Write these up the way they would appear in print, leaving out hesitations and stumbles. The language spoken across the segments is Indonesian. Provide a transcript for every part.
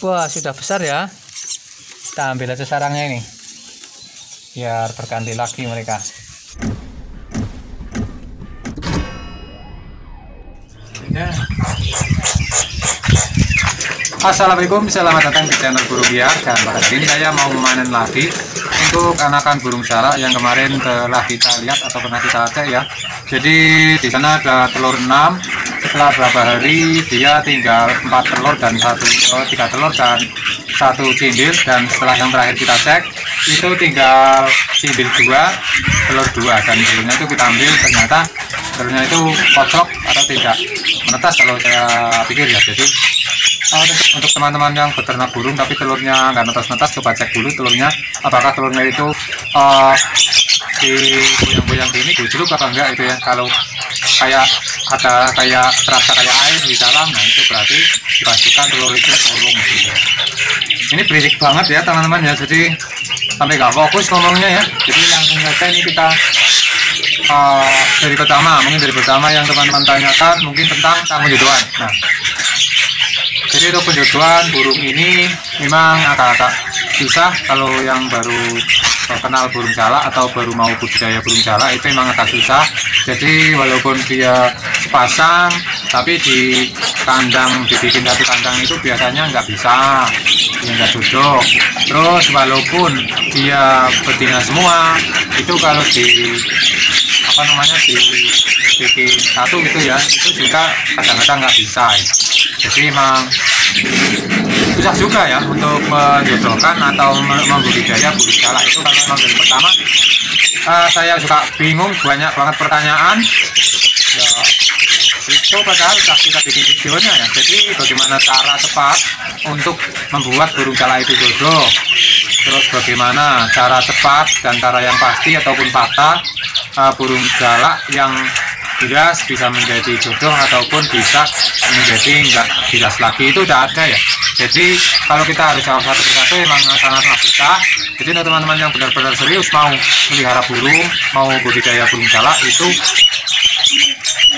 Wah, sudah besar ya. Kita ambil aja sarangnya ini, biar berganti lagi mereka. Assalamualaikum, selamat datang di channel Burung Liar. Dan pada kali ini saya mau memanen lagi untuk anakan burung jalak yang kemarin telah kita lihat atau pernah kita cek ya. Jadi di sana ada telur 6. Setelah beberapa hari dia tinggal 4 telur dan 3 telur dan 1 cindil. Dan setelah yang terakhir kita cek itu tinggal cindil 2, telur 2, dan telurnya itu kita ambil, ternyata telurnya itu kocok atau tidak menetas kalau saya pikir ya. Jadi untuk teman-teman yang beternak burung tapi telurnya nggak netas-netas, coba cek dulu telurnya apakah telurnya itu di goyang-goyang gini gujruk apa enggak itu ya. Kalau kayak ada terasa kayak air di dalam, nah itu berarti dipastikan telur itu urung gitu. Ini berisik banget ya teman-teman ya, jadi sampai nggak fokus ngomongnya ya. Jadi langsung saja ini kita dari pertama yang teman-teman tanyakan mungkin tentang penjodohan. Nah, jadi untuk penjodohan burung ini memang agak-agak susah. Kalau yang baru kenal burung jalak atau baru mau budidaya burung jalak itu memang agak susah. Jadi walaupun dia sepasang tapi di kandang, dibikin satu kandang itu biasanya nggak bisa, ya nggak cocok. Terus walaupun dia betina semua itu kalau dibikin satu gitu ya, itu juga kadang-kadang nggak bisa. Jadi memang susah juga ya untuk menjodohkan atau membudidaya burung jalak itu. Kalau memang dari pertama saya juga bingung, banyak banget pertanyaan ya, itu padahal sudah kita bikin videonya ya. Jadi bagaimana cara tepat untuk membuat burung jalak itu jodoh, terus bagaimana cara tepat dan cara yang pasti ataupun fakta burung jalak yang jelas bisa menjadi jodoh ataupun bisa menjadi nggak jelas lagi, itu udah ada ya. Jadi kalau kita harus jawab satu persatu memang sangat susah. Jadi untuk teman-teman yang benar-benar serius mau melihara burung, mau budidaya burung jalak itu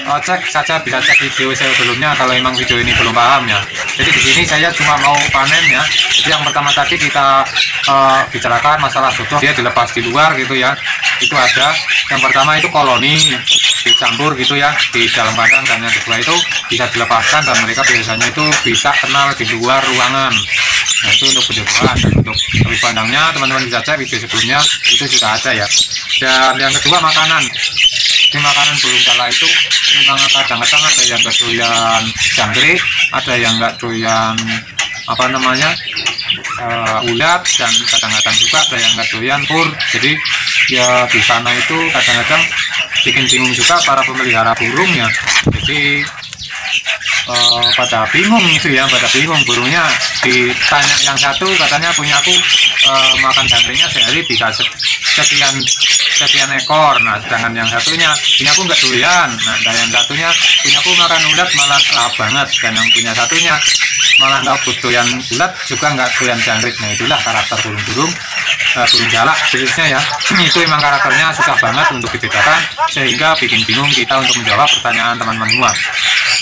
cek saja, bisa cek video saya sebelumnya kalau memang video ini belum paham ya. Jadi di sini saya cuma mau panen ya. Jadi yang pertama tadi kita bicarakan masalah jodoh, dia dilepas di luar gitu ya. Itu ada yang pertama itu koloni dicampur gitu ya di dalam kandang, dan yang kedua itu bisa dilepaskan dan mereka biasanya itu bisa kenal di luar ruangan. Nah itu untuk penjodohan. Untuk lebih pandangnya teman-teman bisa cek video sebelumnya, itu sudah ada ya. Dan yang kedua makanan. Di makanan burung jalak itu memang kadang-kadang ada yang nggak doyan jangkrik, ada yang nggak doyan ulat, dan kadang-kadang juga ada yang nggak doyan pur. Jadi ya di sana itu kadang-kadang bikin bingung juga para pemelihara burung ya. Jadi pada bingung itu ya, pada bingung burungnya. Ditanya yang satu katanya punya aku makan jangkriknya sehari bisa sekian ekor. Nah sedangkan yang satunya punya aku nggak doyan. Nah dan yang satunya punya aku makan ulat malah lahap banget, dan yang punya satunya malah nggak doyan ulat juga nggak doyan jangkrik. Nah itulah karakter burung jalak khususnya ya. Itu memang karakternya susah banget untuk dibedakan, sehingga bikin bingung kita untuk menjawab pertanyaan teman-teman semua.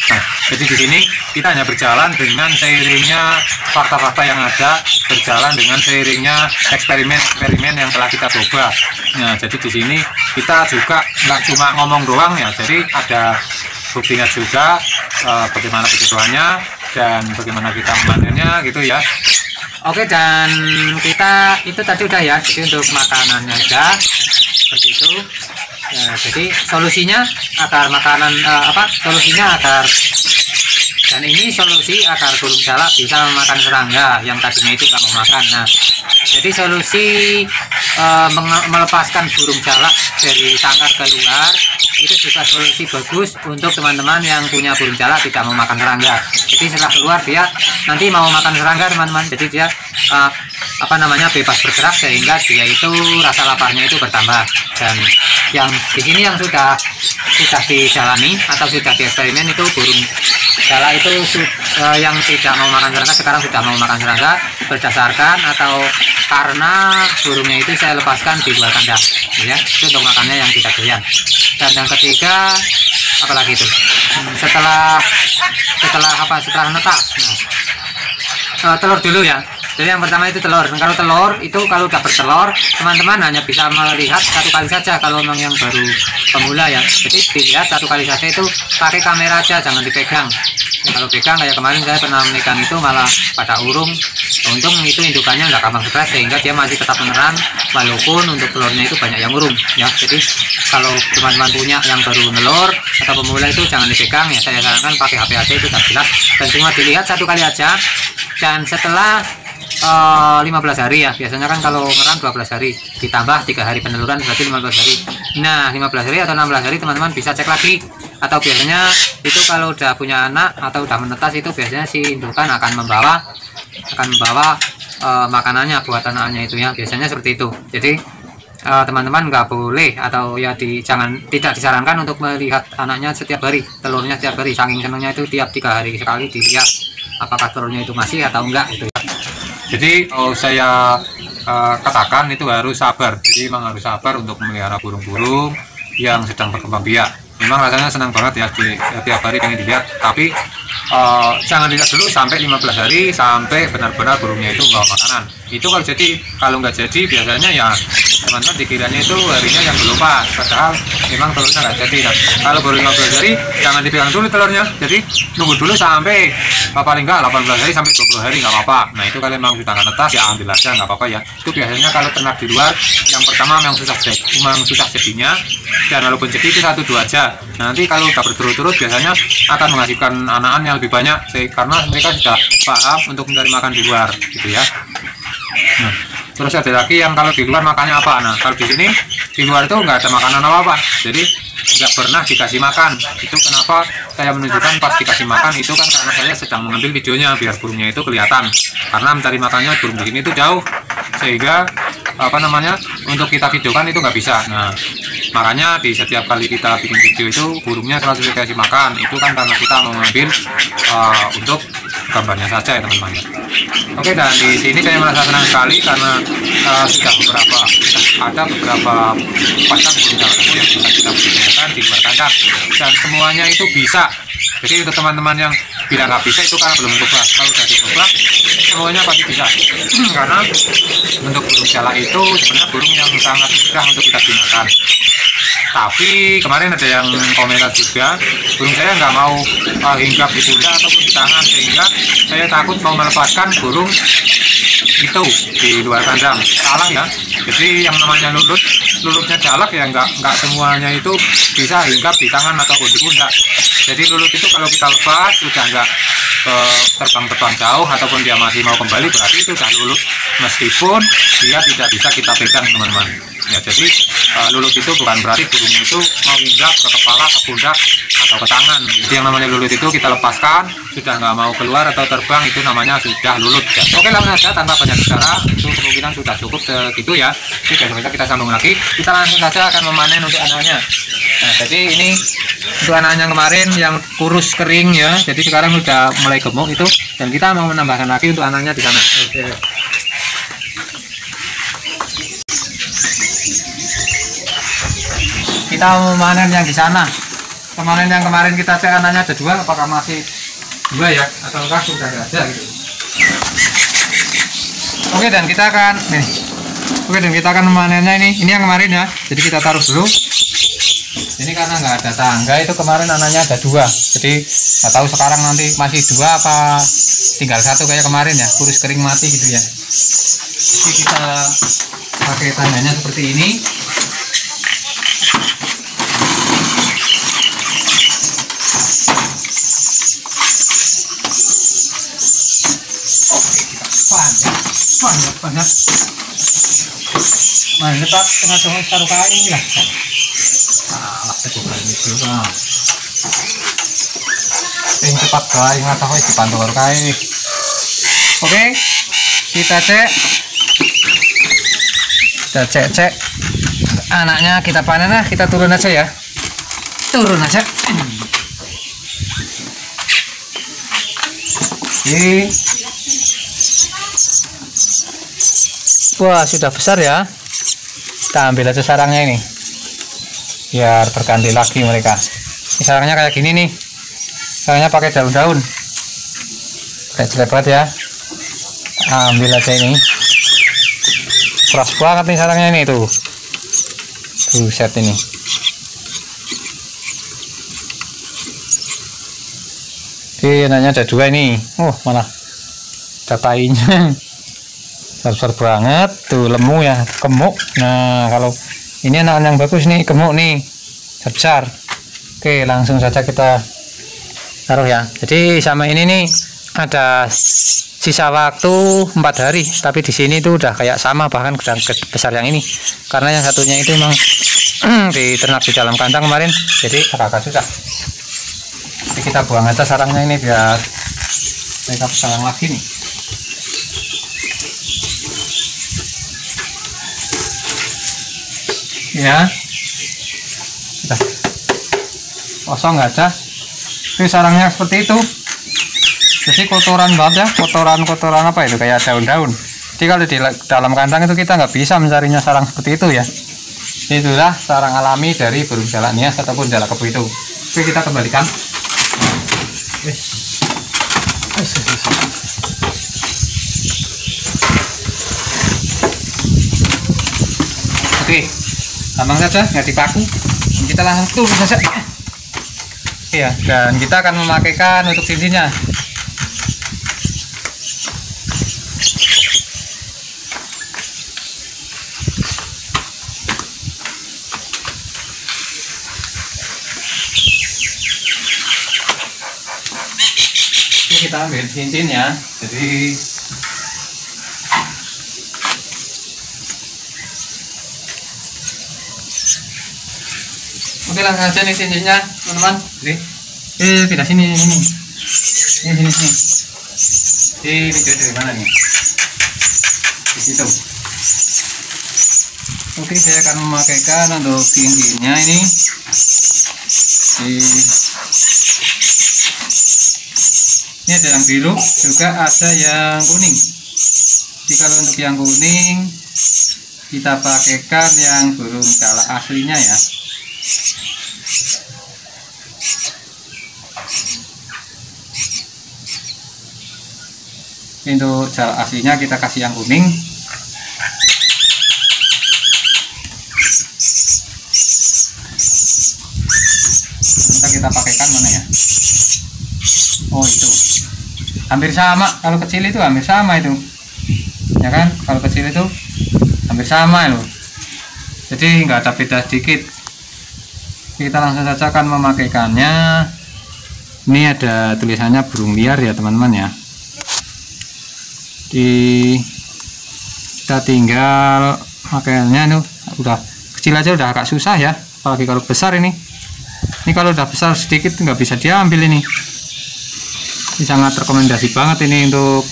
Nah jadi di sini kita hanya berjalan dengan seiringnya fakta-fakta yang ada, berjalan dengan seiringnya eksperimen yang telah kita coba. Nah jadi di sini kita juga nggak cuma ngomong doang ya, jadi ada buktinya juga bagaimana penjodohannya dan bagaimana kita memanennya gitu ya. Oke, dan kita itu tadi udah ya, jadi untuk makanannya aja seperti itu ya. Jadi solusinya agar dan ini solusi agar burung jalak bisa memakan serangga yang tadinya itu nggak mau makan. Nah jadi solusi melepaskan burung jalak dari sangkar keluar itu juga solusi bagus untuk teman-teman yang punya burung jalak tidak mau makan serangga. Jadi setelah keluar dia nanti mau makan serangga teman-teman, jadi dia bebas bergerak sehingga dia itu rasa laparnya itu bertambah. Dan yang di sini yang sudah dijalani atau sudah dieksperimen itu burung jalak itu yang tidak mau makan serangga sekarang sudah mau makan serangga, berdasarkan atau karena burungnya itu saya lepaskan di luar kandang ya, itu untuk makannya yang tidak doyan. Dan yang ketiga apalagi itu setelah netas. Nah, telur dulu ya. Jadi yang pertama itu telur. Kalau telur itu kalau udah bertelur, teman-teman hanya bisa melihat satu kali saja kalau memang yang baru pemula ya. Jadi dilihat satu kali saja, itu pakai kamera aja, jangan dipegang. Kalau pegang kayak kemarin saya pernah memegang itu malah pada urung. Untung itu indukannya nggak gampang stres sehingga dia masih tetap menerang walaupun untuk telurnya itu banyak yang urung ya. Jadi kalau teman-teman punya yang baru nelur atau pemula itu jangan dipegang ya, saya sarankan pakai HP aja, itu tak jelas dan cuma dilihat satu kali aja. Dan setelah 15 hari ya, biasanya kan kalau ngerang 12 hari ditambah 3 hari peneluran berarti 15 hari. Nah 15 hari atau 16 hari teman-teman bisa cek lagi, atau biasanya itu kalau udah punya anak atau udah menetas itu biasanya si indukan akan membawa makanannya buat anaknya itu ya, biasanya seperti itu. Jadi teman-teman nggak boleh atau ya tidak disarankan untuk melihat anaknya setiap hari, telurnya setiap hari, saking senangnya itu tiap 3 hari sekali dilihat apakah telurnya itu masih atau enggak itu ya. Jadi saya katakan itu harus sabar. Jadi memang harus sabar untuk memelihara burung-burung yang sedang berkembang biak. Memang rasanya senang banget ya, tiap hari pengen dilihat, tapi jangan dilihat dulu sampai 15 hari sampai benar-benar burungnya itu bawa makanan. Itu kalau nggak jadi biasanya ya teman-teman dikiranya itu harinya yang belum pas, padahal memang telurnya nggak jadi. Nah, kalau baru 15 hari jangan dipegang dulu telurnya, jadi nunggu dulu sampai paling nggak 18 hari sampai 20 hari nggak apa-apa. Nah itu kalau memang sudah nggak netas ya ambil aja, nggak apa-apa ya. Itu biasanya kalau ternak di luar yang pertama memang susah jadinya, dan walaupun jadi itu 1-2 aja. Nanti kalau udah berturut-turut biasanya akan menghasilkan anakan yang lebih banyak karena mereka sudah paham untuk mencari makan di luar gitu ya. Nah, terus ada lagi yang kalau di luar makannya apa. Nah kalau di sini di luar itu nggak ada makanan apa-apa, jadi nggak pernah dikasih makan. Itu kenapa saya menunjukkan pas dikasih makan itu kan karena saya sedang mengambil videonya biar burungnya itu kelihatan, karena mencari makannya burung di sini itu jauh sehingga untuk kita videokan itu nggak bisa. Nah makanya di setiap kali kita bikin video itu burungnya selalu dikasih makan, itu kan karena kita mau mengambil untuk gambarnya saja ya teman-teman. Oke, dan di sini saya merasa senang sekali karena sudah ada beberapa pasang burung yang bisa kita gunakan di luar kandang, dan semuanya itu bisa. Jadi untuk teman-teman yang bilang nggak bisa itu karena belum coba. Kalau sudah dicoba semuanya pasti bisa. Karena untuk burung jalak itu sebenarnya burung yang sangat mudah untuk kita gunakan. Tapi kemarin ada yang komentar juga, burung saya nggak mau hinggap di pundak ataupun di tangan, sehingga saya takut mau melepaskan burung itu di luar kandang. Salah ya. Jadi yang namanya lulutnya jalak ya nggak semuanya itu bisa hinggap di tangan ataupun di pundak. Jadi lulut itu kalau kita lepas sudah nggak terbang jauh ataupun dia masih mau kembali, berarti itu sudah lulut meskipun dia tidak bisa kita pegang teman-teman. Ya, jadi lulut itu bukan berarti burung itu mau hinggap ke kepala, ke pundak atau ke tangan. Jadi yang namanya lulut itu kita lepaskan sudah nggak mau keluar atau terbang, itu namanya sudah lulut ya. Oke, langsung saja tanpa banyak bicara, itu kemungkinan sudah cukup segitu ya. Jadi besok kita sambung lagi, kita langsung saja akan memanen untuk anaknya. Nah jadi ini untuk anaknya kemarin yang kurus kering ya, jadi sekarang sudah mulai gemuk itu, dan kita mau menambahkan lagi untuk anaknya di sana. Oke. Kita mau memanen yang di sana. Kemarin kita cek anaknya ada 2, apakah masih 2 ya, ataukah sudah ada gitu. Oke, dan kita akan memanennya ini yang kemarin ya. Jadi kita taruh dulu. Ini karena nggak ada tangga, itu kemarin anaknya ada 2. Jadi nggak tahu sekarang nanti masih 2 apa tinggal 1 kayak kemarin ya, kurus kering mati gitu ya. Jadi kita pakai tangganya seperti ini. Banyak mana tak tengah-tengah taruh kain lah. Yang cepat kain atau dipantau kain. Oke, kita cek anaknya, kita panen lah, kita turun aja ya, Wah, sudah besar ya. Kita ambil aja sarangnya ini biar berganti lagi mereka. Ini sarangnya kayak gini nih, sarangnya pakai daun-daun kayak jelek banget ya. ambil aja ini. Keras banget nih sarangnya ini tuh. Buset ini. Oke, enaknya ada 2 ini. Malah ada tainya. Besar banget tuh, lemu ya, gemuk. Nah, kalau ini anak yang bagus nih, gemuk nih, besar. Oke, langsung saja kita taruh ya. Jadi sama ini nih ada sisa waktu 4 hari, tapi di sini tuh udah kayak sama, bahkan udah besar yang ini. Karena yang satunya itu memang diternak di dalam kandang kemarin, jadi agak susah. Jadi kita buang aja sarangnya ini biar mereka sarang lagi nih. Ya, sudah kosong, nggak ada. Ini sarangnya seperti itu. Jadi kotoran banget ya, kotoran apa itu, kayak daun-daun. Jadi kalau di dalam kandang itu kita nggak bisa mencarinya sarang seperti itu ya. Itulah sarang alami dari burung jalak nias ataupun jalak kebo itu. Oke, kita kembalikan. Oke, gampang saja, nggak dipaku. Kita langsung turun saja. Ya, dan kita akan memakaikan untuk cincinnya. Kita ambil cincinnya, jadi oke, langsung aja nih cincinnya teman-teman. Tidak sini ini video dari mana nih, di situ. Oke, saya akan memakaikan untuk cincinnya ini. Ini ada yang biru, juga ada yang kuning. Jadi kalau untuk yang kuning kita pakaikan yang burung jalak aslinya ya. Untuk jalak aslinya kita kasih yang kuning. Kita pakaikan mana ya? Oh, itu hampir sama. Kalau kecil itu hampir sama itu, ya kan? Kalau kecil itu hampir sama loh. Jadi nggak ada beda sedikit. Kita langsung saja akan memakaikannya. Ini ada tulisannya burung liar ya teman-teman ya. Kita tinggal makainya tuh, udah kecil aja udah agak susah ya, apalagi kalau besar ini. Ini kalau udah besar sedikit nggak bisa diambil ini. Ini sangat rekomendasi banget ini untuk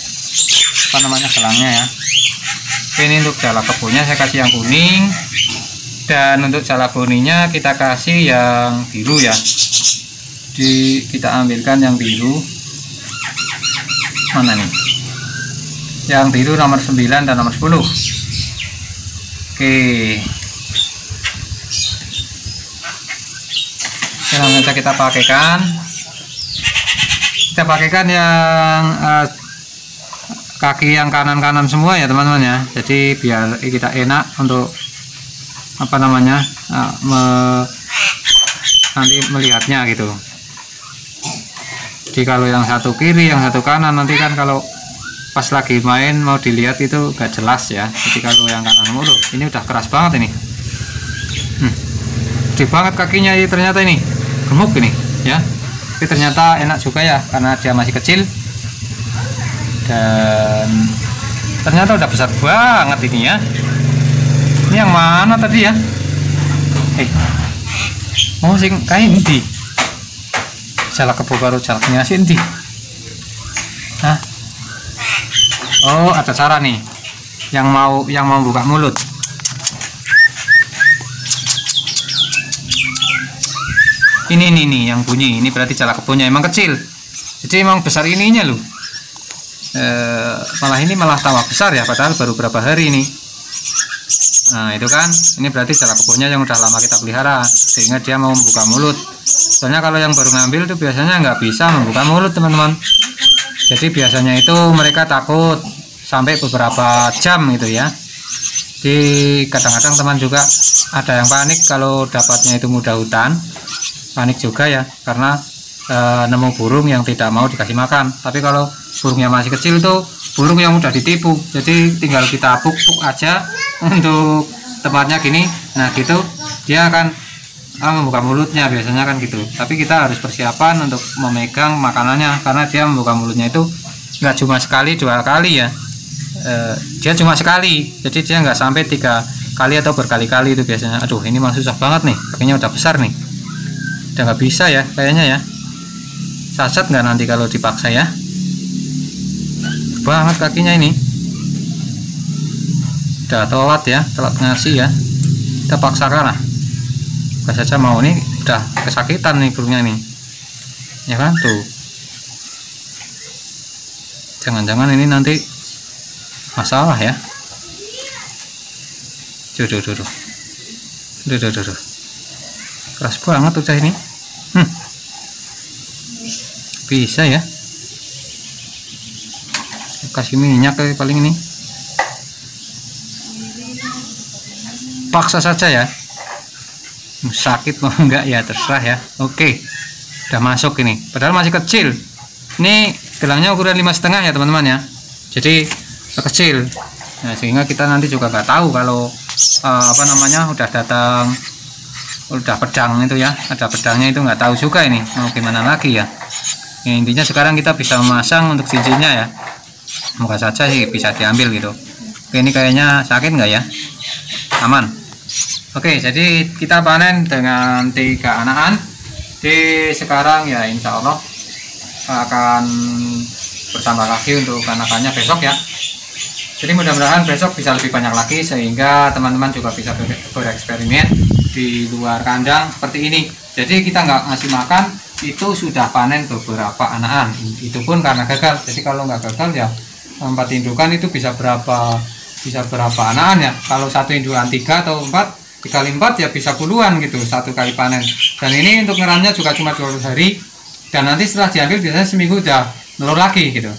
apa namanya selangnya ya. Oke, ini untuk jalak kebonya saya kasih yang kuning, dan untuk jalak boninya kita kasih yang biru ya. Jadi kita ambilkan yang biru. Mana nih? Yang biru nomor 9 dan nomor 10. Oke. Langsung saja kita pakaikan. Kita pakaikan yang kaki yang kanan-kanan semua ya teman-teman ya. Jadi biar kita enak untuk apa namanya nanti melihatnya gitu. Jadi kalau yang satu kiri, yang satu kanan, nanti kan kalau pas lagi main mau dilihat itu gak jelas ya. Jadi kalau yang kanan mulu, ini udah keras banget ini. Gede banget kakinya ini ternyata ini. Gemuk ini ya, tapi ternyata enak juga ya karena dia masih kecil dan ternyata udah besar banget ini ya. Ini yang mana tadi ya? Oh, sing kayak ini jalak kebo karo jalaknya sih ini. Nah, oh ada cara nih yang mau buka mulut. Ini nih yang bunyi, ini berarti jalak kebonya emang kecil. Jadi emang besar ininya loh. Malah ini malah tambah besar ya, padahal baru berapa hari ini. Nah itu kan, ini berarti jalak kebonya yang udah lama kita pelihara, sehingga dia mau membuka mulut. Soalnya kalau yang baru ngambil itu biasanya nggak bisa membuka mulut teman-teman. Jadi biasanya itu mereka takut sampai beberapa jam gitu ya. Di kadang-kadang teman juga ada yang panik kalau dapatnya itu mudah hutan, panik juga ya karena nemu burung yang tidak mau dikasih makan. Tapi kalau burungnya masih kecil itu burung yang mudah ditipu, jadi tinggal kita puk-puk aja untuk tempatnya gini, nah gitu dia akan membuka mulutnya biasanya kan gitu. Tapi kita harus persiapan untuk memegang makanannya karena dia membuka mulutnya itu nggak cuma sekali 2 kali ya. Dia cuma sekali, jadi dia nggak sampai 3 kali atau berkali-kali itu biasanya. Aduh, ini mah susah banget nih, kakinya udah besar nih, udah nggak bisa ya kayaknya ya. Cacat nggak nanti kalau dipaksa ya, banget kakinya ini, udah telat ya, telat ngasih ya, kita paksakan lah. Gak saja mau, nih udah kesakitan nih burungnya nih ya kan tuh. Jangan-jangan ini nanti masalah ya. Duh. Keras banget udah ini. Bisa ya. Kasih minyak paling ini. Paksa saja ya. Sakit mau enggak ya terserah ya. Oke. Udah masuk ini. Padahal masih kecil. Ini gelangnya ukuran 5,5 ya teman-teman ya. Jadi kecil. Nah, sehingga kita nanti juga nggak tahu kalau udah datang, udah pedang itu ya, ada pedangnya itu nggak tahu juga ini mau gimana lagi ya. Nah, intinya sekarang kita bisa memasang untuk cincinnya ya, semoga saja sih bisa diambil gitu. Oke, ini kayaknya sakit nggak ya, aman. Oke, jadi kita panen dengan 3 anakan di sekarang ya, insya Allah akan bertambah lagi untuk anakannya besok ya. Jadi mudah-mudahan besok bisa lebih banyak lagi sehingga teman-teman juga bisa bereksperimen di luar kandang seperti ini. Jadi kita nggak ngasih makan itu sudah panen beberapa anakan, itu pun karena gagal. Jadi kalau nggak gagal ya 4 indukan itu bisa berapa anakan ya. Kalau 1 indukan 3 atau 4 dikali 4 ya bisa puluhan gitu 1 kali panen. Dan ini untuk ngeramnya juga cuma 20 hari dan nanti setelah diambil biasanya seminggu udah telur lagi gitu.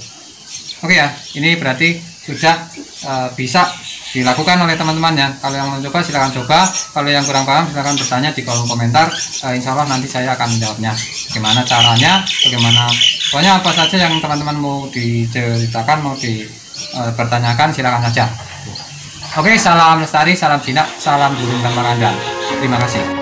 Oke ya, ini berarti sudah bisa dilakukan oleh teman-teman ya. Kalau yang mau coba silahkan coba, kalau yang kurang paham silahkan bertanya di kolom komentar. Insya Allah nanti saya akan menjawabnya bagaimana caranya, bagaimana pokoknya apa saja yang teman-teman mau diceritakan, mau dipertanyakan silahkan saja. Oke, salam lestari, salam jinak, salam burung tanpa kandang. Terima kasih.